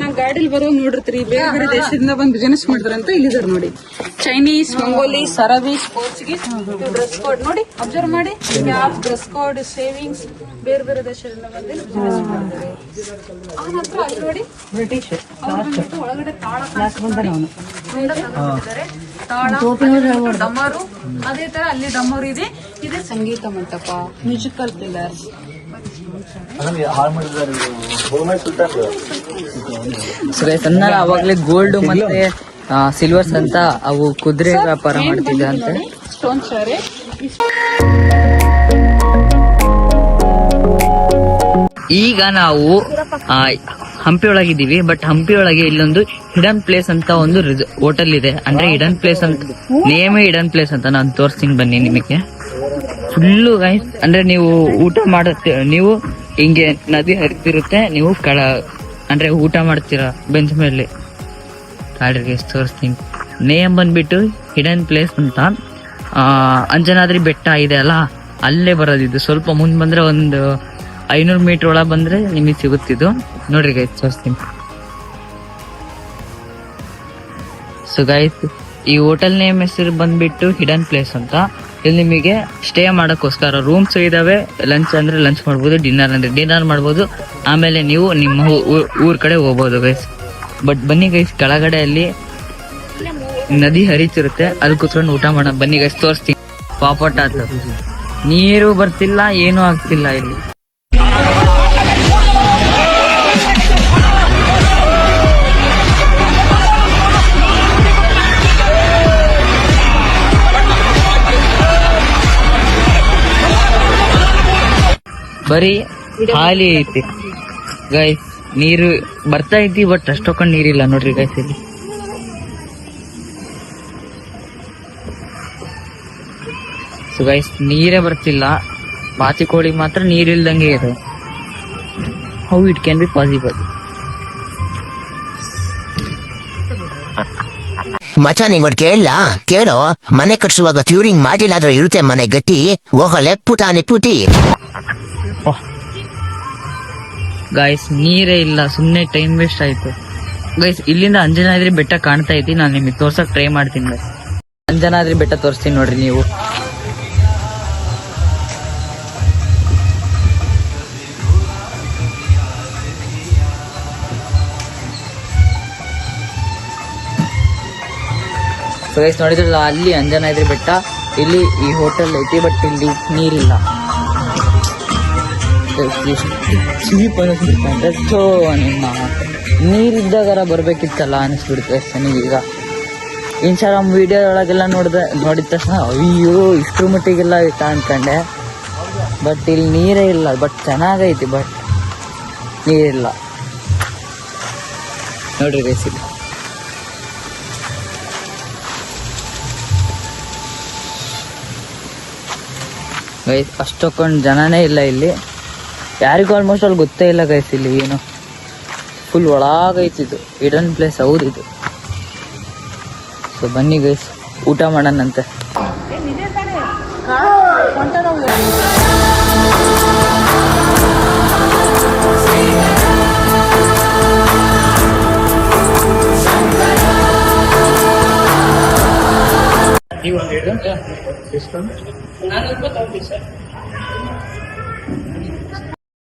ನಾನ್ ಗಾಡಿಲಿ ಬರೋ ನೋಡಿರ್ತೀರಿ, ಬೇರೆ ಬೇರೆ ದೇಶದಿಂದ ಬಂದು ಬಿಸಿನೆಸ್ ಮಾಡಿದ್ರಂತ ಇಲ್ಲಿದ್ದಾರೆ ನೋಡಿ. Chinese, Mongolese, Arabese, Portuguese. Dress code ನೋಡಿ, ಅಬ್ಸರ್ವ್ ಮಾಡಿ. ಕ್ಯಾಪ್, ಡ್ರೆಸ್ ಕೋಡ್, ಸೇವಿಂಗ್ಸ್ ಬೇರೆ ಬೇರೆ ದೇಶದಿಂದ ಬಂದು ಬಿಸಿನೆಸ್ ಮಾಡಿದ್ದಾರೆ. ಆ ನಂತರ ಅಲ್ಲಿ ನೋಡಿ ಬ್ರಿಟಿಷ್ ಒಳಗಡೆ ತಾಳ ತಗೊಂಡಿದ್ದಾರೆ. ತಾಳ, ಡಮರು, ಅದೇ ತರ ಅಲ್ಲಿ ಡಮರು ಇದೆ. ಇದೆ ಸಂಗೀತ ಮಂಟಪ, ಮ್ಯೂಸಿಕಲ್ ಪಿಲ್ಲರ್ಸ್. ಸೊ ಗೈಸ್ ಅನ್ನ ಅವಾಗ್ಲೇ ಗೋಲ್ಡ್ ಮತ್ತೆ ಸಿಲ್ವರ್ಸ್ ಅಂತ ಅವು ಕುದುರೆ ವ್ಯಾಪಾರ ಮಾಡ್ತಿದ್ದೆ ಅಂತ. ಸ್ಟೋನ್ ಸಾರಿ. ಈಗ ನಾವು ಹಂಪಿ ಒಳಗಿದ್ದೀವಿ. ಬಟ್ ಹಂಪಿ ಒಳಗೆ ಇಲ್ಲೊಂದು ಹಿಡನ್ ಪ್ಲೇಸ್ ಅಂತ ಒಂದು ಹೋಟೆಲ್ ಇದೆ. ಅಂದ್ರೆ ಹಿಡನ್ ಪ್ಲೇಸ್ ಅಂತ ನೇಮೇ ಹಿಡನ್ ಪ್ಲೇಸ್ ಅಂತ ನಾನು ತೋರಿಸ್ತೀನಿ ಬನ್ನಿ ನಿಮಗೆ. ಫುಲ್ಲು ಗೈಸ್ ಅಂದ್ರೆ ನೀವು ಊಟ ಮಾಡುತ್ತೆ, ನೀವು ಹಿಂಗೆ ನದಿ ಹರಿತಿರುತ್ತೆ, ನೀವು ಅಂದ್ರೆ ಊಟ ಮಾಡ್ತೀರಾ ಬೆಂಚ್ ಮೇಲೆ. ಕಾಡ್ರಿಗೆ ತೋರಿಸ್ತೀನಿ. ನೇಮ್ ಬಂದ್ಬಿಟ್ಟು ಹಿಡನ್ ಪ್ಲೇಸ್ ಅಂತ. ಅಂಜನಾದ್ರಿ ಬೆಟ್ಟ ಇದೆ ಅಲ್ಲ, ಅಲ್ಲೇ ಬರೋದಿದ್ದು. ಸ್ವಲ್ಪ ಮುಂದ್ ಬಂದ್ರೆ ಒಂದು 500 ಮೀಟರ್ ಒಳಗೆ ಬಂದ್ರೆ ನಿಮಗೆ ಸಿಗುತ್ತಿದ್ದು. ನೋಡ್ರಿ ಗೈಸ್ ತೋರಿಸ್ತೀನಿ. ಸೊ ಗೈಸ್ ಈ ಹೋಟೆಲ್ ನೇಮ್ ಹೆಸರು ಬಂದ್ಬಿಟ್ಟು ಹಿಡನ್ ಪ್ಲೇಸ್ ಅಂತ. ಇಲ್ಲಿ ನಿಮಗೆ ಸ್ಟೇ ಮಾಡೋಕ್ಕೋಸ್ಕರ ರೂಮ್ಸ್ ಇದಾವೆ. ಲಂಚ್ ಅಂದ್ರೆ ಲಂಚ್ ಮಾಡ್ಬೋದು, ಡಿನ್ನರ್ ಅಂದ್ರೆ ಡಿನ್ನರ್ ಮಾಡ್ಬೋದು. ಆಮೇಲೆ ನೀವು ನಿಮ್ಮ ಊರ್ ಕಡೆ ಹೋಗ್ಬೋದು ಗೈಸ್. ಬಟ್ ಬನ್ನಿ ಗೈಸ್, ಕೆಳಗಡೆ ಅಲ್ಲಿ ನದಿ ಹರಿತಿರುತ್ತೆ, ಅಲ್ಲಿ ಕುತ್ಕೊಂಡು ಊಟ ಮಾಡೋಣ. ಬನ್ನಿ ಗೈಸ್ ತೋರಿಸ್ತೀನಿ. ಪಾಪಟ ನೀರು ಬರ್ತಿಲ್ಲ, ಏನೂ ಆಗ್ತಿಲ್ಲ ಇಲ್ಲಿ. ಬರೀ ಖಾಲಿ ಐತಿ ಗೈಸ್. ನೀರು ಬರ್ತಾ ಐತಿ, ಬಟ್ ಅಷ್ಟೊಂದು ನೀರಿಲ್ಲ ನೋಡ್ರಿ ಗೈಸ್ ಇಲ್ಲಿ. ಸೊ ಗೈಸ್ ನೀರೇ ಬರ್ತಿಲ್ಲ. ಬಾತಿಕೋಳಿ ಮಾತ್ರ ನೀರಿಲ್ದಂಗೆ ಇದೆ. How it can be possible? ಮಚ ನಿಂಗೊಂದು ಕೇಳೋ, ಮನೆ ಕಟ್ಸುವಾಗ ಟ್ಯೂರಿಂಗ್ ಮಾಡಿಲ್ಲಾದ್ರೂ ಇರುತ್ತೆ ಮನೆ ಗಟ್ಟಿ. ಹೋಗಲೆ ಪುಟಾಣಿ ಪುಟಿ. ಗೈಸ್ ನೀರೇ ಇಲ್ಲ, ಸುಮ್ನೆ ಟೈಮ್ ವೇಸ್ಟ್ ಆಯ್ತು ಗೈಸ್. ಇಲ್ಲಿಂದ ಅಂಜನಾದ್ರಿ ಬೆಟ್ಟ ಕಾಣ್ತಾ ಐತಿ, ನಾನು ನಿಮಗೆ ತೋರ್ಸಕ್ ಟ್ರೈ ಮಾಡ್ತೀನಿ ಗೈಸ್. ಅಂಜನಾದ್ರಿ ಬೆಟ್ಟ ತೋರಿಸ್ತೀನಿ ನೋಡ್ರಿ ನೀವು. ಸೊ ಗೈಸ್ ನೋಡಿದ್ರಲ್ಲ, ಅಲ್ಲಿ ಅಂಜನಾದ್ರಿ ಬೆಟ್ಟ, ಇಲ್ಲಿ ಈ ಹೋಟೆಲ್ ಐತಿ, ಬಟ್ ಇಲ್ಲಿ ನೀರಿಲ್ಲ. ಚೀಪ್ ಅನಿಸ್ಬಿಡ್ತಂದ್ರೆ ಸೊ ನಿಮ್ಮ ನೀರಿದ್ದಾಗಾರ ಬರ್ಬೇಕಿತ್ತಲ್ಲ ಅನಿಸ್ಬಿಡ್ತದೆ ನನಗೀಗ. ಇನ್ಸ್ಟಾಗ್ರಾಮ್ ವಿಡಿಯೋ ಒಳಗೆಲ್ಲ ನೋಡಿದ ತಕ್ಷಣ ಅಯ್ಯೋ ಇಷ್ಟ್ರ ಮಟ್ಟಿಗೆಲ್ಲ ಐತಾ ಅನ್ಕೊಂಡೆ. ಬಟ್ ಇಲ್ಲಿ ನೀರೇ ಇಲ್ಲ. ಬಟ್ ಚೆನ್ನಾಗೈತಿ, ಬಟ್ ನೀರಿಲ್ಲ. ನೋಡ್ರಿ ಗೈಸ್ ಇಲ್ಲಿ ಗೈಸ್ ಅಷ್ಟೊಂದು ಜನನೇ ಇಲ್ಲ ಇಲ್ಲಿ, ಯಾರಿಗೂ ಆಲ್ಮೋಸ್ಟ್ ಅಲ್ಲಿ ಗೊತ್ತೇ ಇಲ್ಲ ಗೈಸ್ ಇಲ್ಲಿ ಏನು ಫುಲ್ ಒಳಗೈತಿದ್ದು ಹಿಡನ್ ಪ್ಲೇಸ್ ಹೌದಿದು. ಸೊ ಬನ್ನಿ ಗೈಸ್ ಊಟ ಮಾಡೋಣಂತೆ.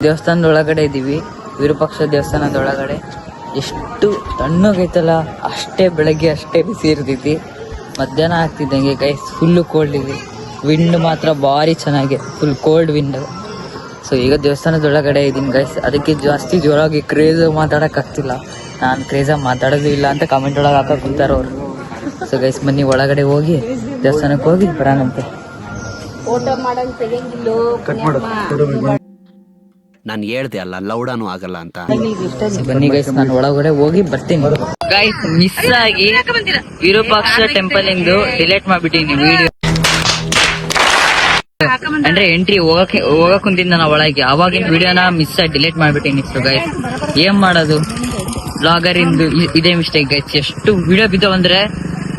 ದೇವಸ್ಥಾನದ ಒಳಗಡೆ ಇದ್ದೀವಿ, ವಿರೂಪಾಕ್ಷ ದೇವಸ್ಥಾನದ ಒಳಗಡೆ. ಎಷ್ಟು ತಣ್ಣಗೈತಲ್ಲ, ಅಷ್ಟೇ ಬೆಳಗ್ಗೆ ಅಷ್ಟೇ ಬಿಸಿ ಇರ್ತೈತಿ. ಮಧ್ಯಾಹ್ನ ಆಗ್ತಿದ್ದಂಗೆ ಗೈಸ್ ಫುಲ್ಲು ಕೋಲ್ಡ್ ಇದೆ. ವಿಂಡ್ ಮಾತ್ರ ಭಾರಿ ಚೆನ್ನಾಗಿದೆ, ಫುಲ್ ಕೋಲ್ಡ್ ವಿಂಡ್. ಸೊ ಈಗ ದೇವಸ್ಥಾನದ ಒಳಗಡೆ ಇದ್ದೀನಿ ಗೈಸ್, ಅದಕ್ಕೆ ಜಾಸ್ತಿ ಜೋರಾಗಿ ಕ್ರೇಜ್ ಮಾತಾಡೋಕ್ಕಾಗ್ತಿಲ್ಲ. ನಾನು ಕ್ರೇಜಾಗಿ ಮಾತಾಡೋದು ಇಲ್ಲ ಅಂತ ಕಮೆಂಟ್ ಒಳಗೆ ಹಾಕೋ ಕುಂತಾರ ಅವರು. ಸೊ ಗೈಸ್ ಬನ್ನಿ ಒಳಗಡೆ ಹೋಗಿ ದೇವಸ್ಥಾನಕ್ಕೆ ಹೋಗಿ ಬರೋಣಂತೆ. ನಾನು ಹೇಳ್ದೆ ಅಲ್ಲ ಲೌಡಾನು ಆಗಲ್ಲ ಅಂತ. ಬನ್ನಿ ಗೈಸ್ ನಾನು ಒಳಗಡೆ ಹೋಗಿ ಬರ್ತೀನಿ. ಗೈಸ್ ಮಿಸ್ ಆಗಿ ವಿರೂಪಾಕ್ಷ ಟೆಂಪಲ್ ಇಂದು ಡಿಲೀಟ್ ಮಾಡ್ಬಿಟ್ಟಿನಿ ವಿಡಿಯೋ. ಅಂದ್ರೆ ಎಂಟ್ರಿ ಹೋಗಕ್ ಕುಂತಿದ್ದ ನಾನು ಒಳಗೆ, ಅವಾಗಿನ ವಿಡಿಯೋನ ಮಿಸ್ ಆಗಿ ಡಿಲೀಟ್ ಮಾಡ್ಬಿಟ್ಟಿನಿ. ಸೊ ಗೈಸ್ ಏನ್ ಮಾಡೋದು, ಬ್ಲಾಗರ್ ಇಂದು ಇದೇ ಮಿಸ್ಟೇಕ್ ಗೈಸ್. ಎಷ್ಟು ವಿಡಿಯೋ ಬಿದ್ದಾವಂದ್ರೆ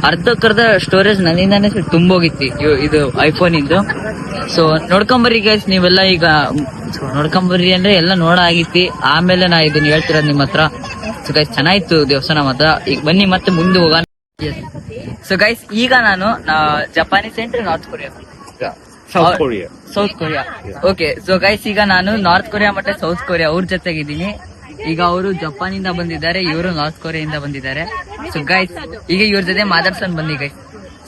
ಅರ್ಧಕ್ಕರ್ಧ ಸ್ಟೋರೇಜ್ ನನ್ನಿಂದಾನೇ ತುಂಬೋಗಿತ್ತು ಇದು ಐಫೋನ್ ಇಂದು. ಸೊ ನೋಡ್ಕೊಂಬರ್ರಿ ಗೈಸ್ ನೀವೆಲ್ಲ. ಈಗ ನೋಡ್ಕೊಂಬರ್ರಿ ಅಂದ್ರೆ ಎಲ್ಲ ನೋಡ ಆಗಿತಿ, ಆಮೇಲೆ ನಾ ಇದನ್ನ ಹೇಳ್ತಿರೋದು ನಿಮ್ಮ ಹತ್ರ. ಸೊ ಗೈಸ್ ಚೆನ್ನಾಗಿತ್ತು ದೇವಸ್ಥಾನ ಮಾತ್ರ. ಈಗ ಬನ್ನಿ ಮತ್ತೆ ಮುಂದೆ ಹೋಗೋಣ. ಸೊ ಗೈಸ್ ಈಗ ನಾನು ಜಪಾನೀಸ್ ಏನ್ರಿ north Korea? South Korea. Okay. So guys ಈಗ ನಾನು ನಾರ್ತ್ ಕೊರಿಯಾ ಮತ್ತೆ ಸೌತ್ ಕೊರಿಯಾ ಅವ್ರ ಜೊತೆಗಿದ್ದೀನಿ. ಈಗ ಅವರು ಜಪಾನಿಂದ ಬಂದಿದ್ದಾರೆ, ಇವರು ನಾರ್ತ್ ಕೊರಿಯಾದಿಂದ ಬಂದಿದ್ದಾರೆ. ಸೊ ಗೈಸ್ ಈಗ ಇವ್ರ ಜೊತೆ ಮಾತಾಡ್ಸೋಣ ಬನ್ನಿ ಗೈಸ್.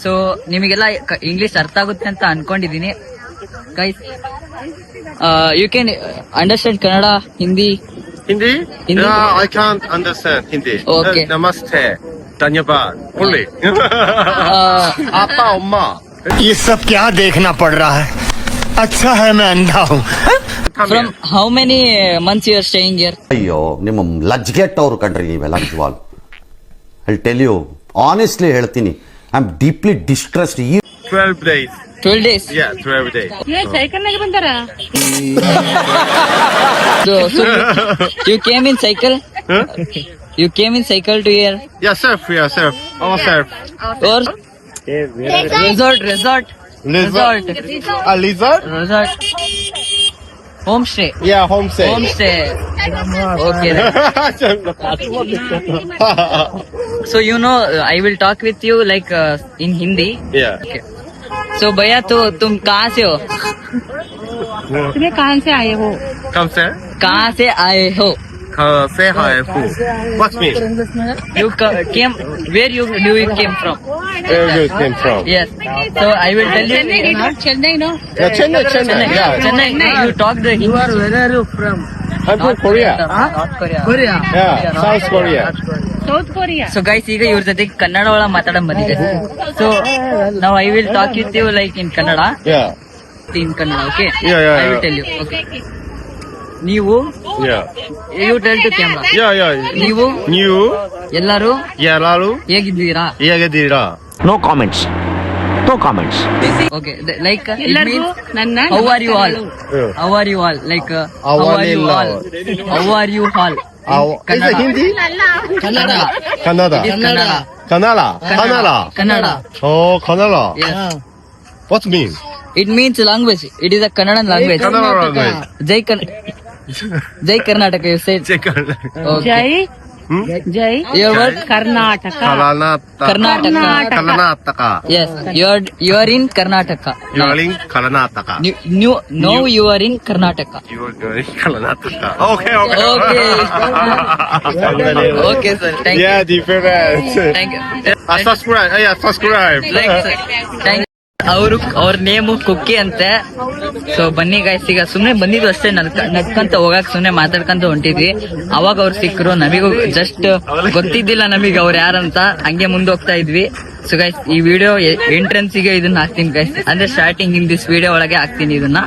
ಸೊ ನಿಮಗೆಲ್ಲ ಇಂಗ್ಲಿಷ್ ಅರ್ಥ ಆಗುತ್ತೆ ಅಂತ ಅನ್ಕೊಂಡಿದೀನಿ guys. You can understand Kannada, Hindi? Hindi? Hindi? Yeah, I can't understand Hindi. Okay. Namaste. Dhanyabad. Only. Appa, Amma. ये सब क्या देखना पड़ रहा है? अच्छा है मैं अंधा हूँ. From how many months you are staying here? ಅಯ್ಯೋ ನಿಮ್ಮ ಲಜ್ಗೆಟ್ಟವ್ರು ಕಣ್ರಿ ನೀವೆಲ್ಲ ನಿಜವಾಲ್. ಐ ಟೆಲ್ ಯು ಆನೆಸ್ಟ್ಲಿ ಹೇಳ್ತೀನಿ, I am deeply distressed. 12 days. 12 days? Yeah, 12 days. ಸೈಕಲ್ನಾಗ ಬಂದಾರ. So you came in cycle? Huh? You came in cycle to here? Yeah, surf. Yeah, surf. Ourselves. Or resort? Lizard. A lizard? Resort. Homestay? Yeah, homestay. Homestay. Okay. So you know, I will talk with you like in Hindi. Yeah. Okay. So भैया तो तुम कहाँ से हो? तुम्हें कहाँ से आए हो? Come sir. कहाँ से आए हो? Say hi. Who? What's me? You came. Where you came from? Where you came from? Yes. So I will tell you. Chennai, no? Yeah, Chennai. Yeah. Chennai. You talk the Hindi. Where are you from? I'm from Korea. North Korea. Yeah, South Korea. South Korea. So guys, ಈಗ ಇವ್ರ ಜೊತೆ ಕನ್ನಡ ಒಳಗೆ ಮಾತಾಡೋಣ ಬಂದಿದೆ. So now I will talk with you like in Kannada. Yeah. In Kannada, okay? Yeah. I will tell you. Okay. ನೀವು Yeah. you tell to camera. Yeah. ನೀವು ಎಲ್ಲರೂ ಎಲ್ಲರೂ ಹೇಗಿದ್ದೀರಾ? ಹೇಗಿದ್ದೀರಾ? No comments. Okay. Like it ಎಲ್ಲರಿಗೂ means ನನ್ನ how are you all? How are you all? Like how are you all? How are you all? Is it Hindi? Kannada. Kannada. It is Kannada. Kannada. Oh, Kannada. Yes. What mean? It means language. It is a Kannada language. Kannada language. Jai Karnataka, you said. Okay. Jai Your word? Karnataka. Karnataka. Yes. You are in Karnataka. You are in Karnataka. Now you are in Karnataka. You are in Karnataka. Okay. Okay. Okay, sir. Thank Yeah, you. different. Thank you. Subscribe. Yeah, subscribe. Thank you, sir. Thank you. ಅವ್ರ name ಕುಕ್ಕಿ ಅಂತೆ. So ಬನ್ನಿ guys, ಈಗ ಸುಮ್ನೆ ಬಂದಿದ್ವು ಅಷ್ಟೇ, ನಡ್ಕಂತ ಹೋಗಕ್ ಸುಮ್ನೆ ಮಾತಾಡ್ಕಂತ ಹೊಂಟಿದ್ವಿ. ಅವಾಗ ಅವ್ರು ಸಿಕ್ಕರು, ನಮಿಗೂ ಜಸ್ಟ್ ಗೊತ್ತಿದ್ದಿಲ್ಲ ನಮಗೆ ಅವ್ರು ಯಾರಂತ, ಹಂಗೆ ಮುಂದೆ ಹೋಗ್ತಾ ಇದ್ವಿ. ಸೊ ಗೈಸ್ ಈ ವಿಡಿಯೋ ಎಂಟ್ರೆನ್ಸಿಗೆ ಇದನ್ನ ಹಾಕ್ತೀನಿ ಗೈಸ್, ಅಂದ್ರೆ ಸ್ಟಾರ್ಟಿಂಗ್ ಇನ್ ದಿಸ್ ವಿಡಿಯೋ ಒಳಗೆ ಹಾಕ್ತೀನಿ. ಇದನ್ನ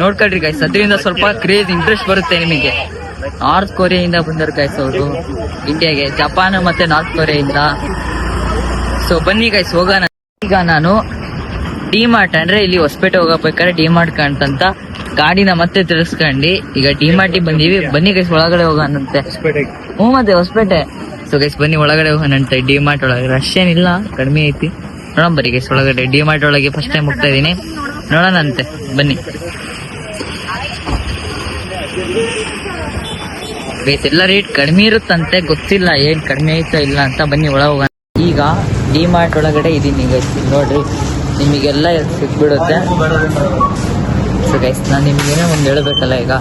ನೋಡ್ಕೊಳ್ರಿ ಗೈಸ್, ಅದರಿಂದ ಸ್ವಲ್ಪ ಕ್ರೇಜ್ ಇಂಟ್ರೆಸ್ಟ್ ಬರುತ್ತೆ ನಿಮಗೆ. ನಾರ್ತ್ ಕೊರಿಯಾದಿಂದ ಬಂದರು ಗೈಸ್ ಅವರು ಇಂಡಿಯಾಗೆ, ಜಪಾನ್ ಮತ್ತೆ ನಾರ್ತ್ ಕೊರಿಯಾದಿಂದ. ಸೊ ಬನ್ನಿ ಗೈಸ್ ಹೋಗೋಣ. ಈಗ ನಾನು ಡಿಮಾರ್ಟ್ ಅಂದ್ರೆ ಇಲ್ಲಿ ಹೊಸಪೇಟೆ ಹೋಗಬೇಕಾದ್ರೆ ಡಿಮಾರ್ಟ್ ಕಾಣ್ತಂತ ಗಾಡಿನ ಮತ್ತೆ ತಿರ್ಸ್ಕೊಂಡಿ ಈಗ ಡಿಮಾರ್ಟಿಗೆ ಬಂದೀವಿ. ಬನ್ನಿ ಗೈಸ್ ಒಳಗಡೆ ಹೋಗೋಣಂತೆ. ಮತ್ತೆ ಹೊಸಪೇಟೆ. ಸೊ ಗೈಸ್ ಬನ್ನಿ ಒಳಗಡೆ ಹೋಗೋಣಂತೆ. ಡಿಮಾರ್ಟ್ ಒಳಗೆ ರಶ್ ಏನಿಲ್ಲ, ಕಡಿಮೆ ಐತಿ. ನೋಡೋಣ ಬರೀ ಗೈಸ್ ಒಳಗಡೆ. ಡಿಮಾರ್ಟ್ ಒಳಗೆ ಫಸ್ಟ್ ಟೈಮ್ ಹೋಗ್ತಾ ಇದೀನಿ, ನೋಡೋಣಂತೆ ಬನ್ನಿ ಗೈಸ್. ಎಲ್ಲ ರೇಟ್ ಕಡಿಮೆ ಇರುತ್ತಂತೆ, ಗೊತ್ತಿಲ್ಲ ಏನ್ ಕಡಿಮೆ ಐತಾ ಇಲ್ಲ ಅಂತ. ಬನ್ನಿ ಒಳಗೆ ಹೋಗೋಣ. ಈಗ ಡಿಮಾರ್ಟ್ ಒಳಗಡೆ ಇದೀನಿ ಗೈಸ್, ನೋಡ್ರಿ ನಿಮಗೆಲ್ಲ ಸಿಕ್ಬಿಡುತ್ತೆ. ಸೊ ಗೈಸ್ ನಾನು ನಿಮ್ಗೇನೋ ಒಂದು ಹೇಳ್ಬೇಕಲ್ಲ ಈಗ.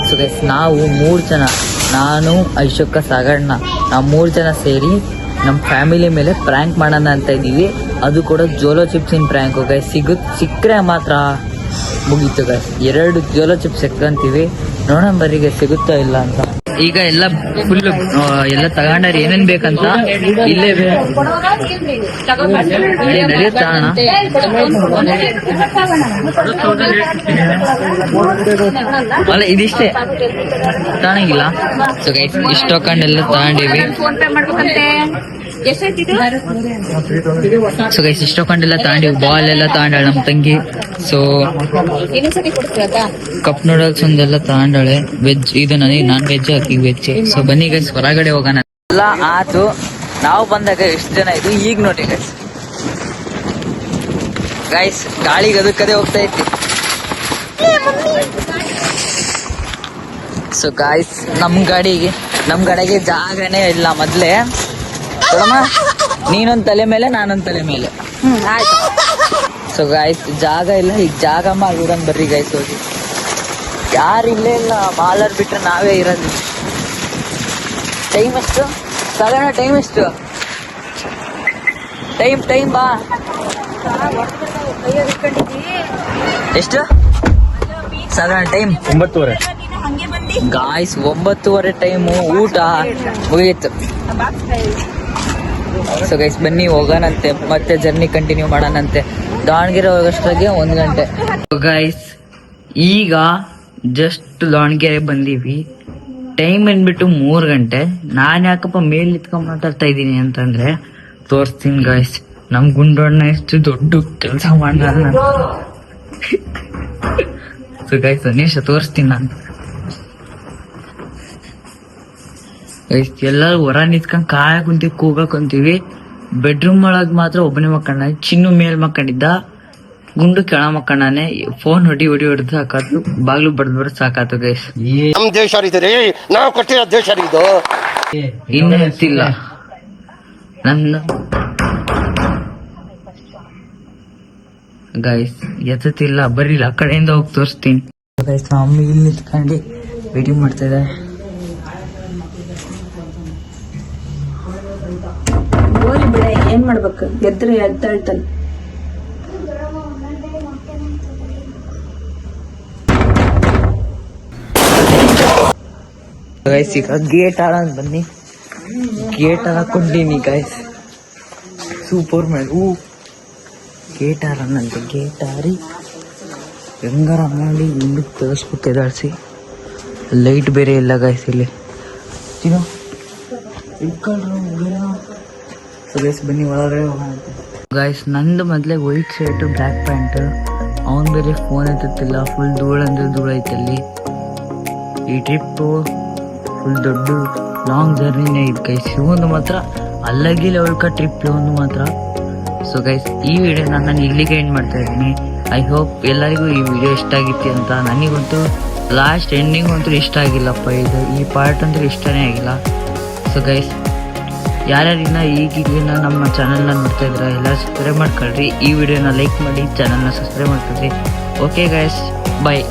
ಸೊ ಗೈಸ್ ನಾವು 3 ಜನ, ನಾನು ಐಶಕ್ಕ ಸಾಗಣ್ಣ, ನಾವು 3 ಜನ ಸೇರಿ ನಮ್ಮ ಫ್ಯಾಮಿಲಿ ಮೇಲೆ ಪ್ರ್ಯಾಂಕ್ ಮಾಡೋಣ ಅಂತ ಇದ್ದೀವಿ. ಅದು ಕೂಡ ಜೋಲೋ ಚಿಪ್ಸಿನ ಪ್ರ್ಯಾಂಕ್ ಗೈಸ್. ಸಿಕ್ಕರೆ ಮಾತ್ರ ಮುಗೀತು ಗೈಸ್. 2 ಜೋಲೋ ಚಿಪ್ಸ್ ಸಿಕ್ಕಂತೀವಿ, ನೋಡೋಣ ಬರೀಗೆ ಸಿಗುತ್ತಾ ಇಲ್ಲ ಅಂತ. ಈಗ ಎಲ್ಲ ಫುಲ್ ಎಲ್ಲ ತಗೊಂಡ್ರೆ ಏನೇನ್ ಬೇಕಂತ ಇಲ್ಲೇ ನಡೆಯುತ್ತಾ ಅಣ್ಣ. ಅಲ್ಲ ಇದಿಷ್ಟೇ ತಗೊಂಡಿಲ್ಲ. ಸೊ ಗೈಸ್ ಇಷ್ಟು ತಗೊಂಡೆಲ್ಲ ತಗೊಂಡಿವಿ. ಸೊ ಗೈಸ್ ಇಷ್ಟು ತಗೊಂಡೆಲ್ಲ ತಗೊಂಡಿವಿ. ಬಾಲ್ ಎಲ್ಲ ತಗೊಂಡಾಳೆ ನಮ್ ತಂಗಿ. So cup noodles ಒಂದೆಲ್ಲ ತಗೊಂಡಾಳೆ. ವೆಜ್ ಇದು ನನಗೆ ನಾನ್ ವೆಜ್ ಹಾಕಿ ವೆಜ್. ಸೊ ಬನ್ನಿ ಗೈಸ್ ಹೊರಗಡೆ ಹೋಗೋಣ. ಎಲ್ಲ ಆತು. ನಾವು ಬಂದಾಗ ಎಷ್ಟು ಜನ ಇದು ಈಗ ನೋಡಿ ಗೈಸ್. ಗೈಸ್ ಗಾಳಿಗೆ ಅದಕ್ಕದೇ ಹೋಗ್ತಾ ಇತ್ತು. ಸೊ ಗಾಯ್ಸ್ ನಮ್ ಗಾಡಿಗೆ ಜಾಗನೇ ಇಲ್ಲ ಮೊದ್ಲೇ. ನೋಡಮ್ಮ, ನೀನೊಂದ್ ತಲೆ ಮೇಲೆ ನಾನೊಂದ್ ತಲೆ ಮೇಲೆ. ಸೊ ಗಾಯ್ಸ್ ಜಾಗ ಇಲ್ಲ, ಈಗ ಜಾಗ ಮಾಡ್ಬಿಡೋಣ ಬರ್ರಿ ಗೈಸ್. ಹೋಗಿ ಯಾರು ಇಲ್ಲೇ ಇಲ್ಲ, ಮಾಲರ್ ಬಿಟ್ರೆ ನಾವೇ ಇರೋದು. ಟೈಮ್ ಎಷ್ಟು ಸಾಗಣ? ಟೈಮ್ ಎಷ್ಟು? ಟೈಮ್ ಬಾ. ಎಷ್ಟು ಸಾಗಣ? ಟೈಮ್ 9:30. Guys 9:30 time. ಊಟ ಮುಗಿಯಿತು. ಸೊ ಗೈಸ್ ಬನ್ನಿ ಹೋಗೋಣಂತೆ, ಮತ್ತೆ ಜರ್ನಿ ಕಂಟಿನ್ಯೂ ಮಾಡೋಣಂತೆ. ದಾವಣಗೆರೆ ಹೋಗೋಷ್ಟಾಗೆ 1 ಗಂಟೆ. ಗೈಸ್ ಈಗ ಜಸ್ಟ್ ದಾವಣಗೆರೆ ಬಂದೀವಿ. ಟೈಮ್ ಬಂದ್ಬಿಟ್ಟು 3 ಗಂಟೆ. ನಾನು ಯಾಕಪ್ಪ ಮೇಲ್ ನಿತ್ಕೊಂಡ್ ಮಾತಾಡ್ತಾ ಇದ್ದೀನಿ ಅಂತಂದ್ರೆ ತೋರಿಸ್ತೀನಿ ಗೈಸ್. ನಮ್ ಗುಂಡಣ್ಣ ಎಷ್ಟು ದೊಡ್ಡ ಕೆಲಸ ಮಾಡ್ದ. ಸೊ ಗೈಸ್ ಅನೇಶ ತೋರಿಸ್ತೀನಿ ನಾನು. ಎಲ್ಲರೂ ಹೊರ ನಿಂತ್ಕೊಂಡ್ ಕುಂತೀವಿ, ಕೂಗಕೊಂತೀವಿ. ಬೆಡ್ರೂಮ್ ಒಳಗ್ ಮಾತ್ರ ಒಬ್ಬನೇ ಮಕ್ಕಂಡ. ಚಿನ್ನು ಮೇಲ್ ಮಕ್ಕಂಡಿದ್ದ, ಗುಂಡು ಕೆಳ ಮಕ್ಕಂಡಾನೆ. ಫೋನ್ ಹೊಡೆದು ಸಾಕಾತು, ಬಾಗ್ಲು ಬಡ್ದು ಸಾಕಾತು ಗೈಸ್. ನಮ್ ದೇಶ ನಾವು ಕೊಟ್ಟಿರೋ ದೇಶ ಇದು. ಇನ್ನು ಎತ್ತಿಲ್ಲ ನನ್ನ ಗೈಸ್, ಎತ್ತಿಲ್ಲ. ಬರೀಲ್ಲ ಆ ಕಡೆಯಿಂದ ಹೋಗಿ ತೋರಿಸ್ತೀನಿ ಗೈಸ್. ನಮ್ಮ ಇಲ್ಲಿ ನಿಂತ್ಕೊಂಡು ವೇಟಿಂಗ್ ಮಾಡ್ತಾ ಇದ್ದಾರೆ. ಏನ್ ಮಾಡ್ಬೇಕು? ಎದ್ರೆ ಎದ್ದಾಳ್ತಾನೆ. ಗೈಸ್ ಈಗ ಗೇಟ್ ಆಡ ಬನ್ನಿ. ಗೇಟ್ ಹಾಕೊಂಡೀನಿ ಗೈಸ್. Superman. ಗೇಟ್ ಆರನಂತೆ. ಗೇಟ್ ಆರಿ ಹೆಂಗಾರ ಮಾಡಿ ಮುಂದಕ್ಕೆ ತೆಗೆಸ್ಬಿಟ್ಟು ಎದಾಡ್ಸಿ. ಲೈಟ್ ಬೇರೆ ಇಲ್ಲ ಗೈಸ್ ಇಲ್ಲಿ. ಗೈಸ್ ಬನ್ನಿ ಒಳಗಡೆ ಹೋಗೋಣ. ಗೈಸ್ ನಂದು ಮೊದಲೇ ವೈಟ್ ಶರ್ಟ್ ಬ್ಲ್ಯಾಕ್ ಪ್ಯಾಂಟ್. ಅವನ್ ಬೇರೆ ಫೋನ್ ಎತ್ತುತ್ತಿಲ್ಲ. ಫುಲ್ ಧೂಳು ಅಂದ್ರೆ ಧೂಳು ಐತೆ ಅಲ್ಲಿ. ಈ ಟ್ರಿಪ್ಪು ಫುಲ್ ದೊಡ್ಡ ಲಾಂಗ್ ಜರ್ನಿನೇ ಇದೆ ಗೈಸ್. ಇವೊಂದು ಮಾತ್ರ ಅಲ್ಲಗಿ ಲೆವೆಲ್ ಟ್ರಿಪ್ ಒಂದು ಮಾತ್ರ. ಸೊ ಗೈಸ್ ಈ ವಿಡಿಯೋನ ನಾನು ಇಲ್ಲಿಗೆ ಎಂಡ್ ಮಾಡ್ತಾ ಇದ್ದೀನಿ. ಐ ಹೋಪ್ ಎಲ್ಲರಿಗೂ ಈ ವಿಡಿಯೋ ಇಷ್ಟ ಆಗಿತ್ತು ಅಂತ. ನನಗಂತೂ ಲಾಸ್ಟ್ ಎಂಡಿಂಗ್ ಅಂತೂ ಇಷ್ಟ ಆಗಿಲ್ಲಪ್ಪ. ಈ ಪಾರ್ಟ್ ಅಂತೂ ಇಷ್ಟನೇ ಆಗಿಲ್ಲ. ಸೊ ಗೈಸ್ ಯಾರ್ಯಾರಿನ ಈಗಿನ ನಮ್ಮ ಚಾನಲ್ನ ನೋಡ್ತಾ ಇದ್ರೆ ಎಲ್ಲ ಸಬ್ಸ್ಕ್ರೈಬ್ ಮಾಡ್ಕೊಳ್ರಿ. ಈ ವಿಡಿಯೋನ ಲೈಕ್ ಮಾಡಿ, ಚಾನಲ್ನ ಸಬ್ಸ್ಕ್ರೈಬ್ ಮಾಡ್ಕೊಳ್ರಿ. ಓಕೆ ಗೈಸ್, ಬಾಯ್.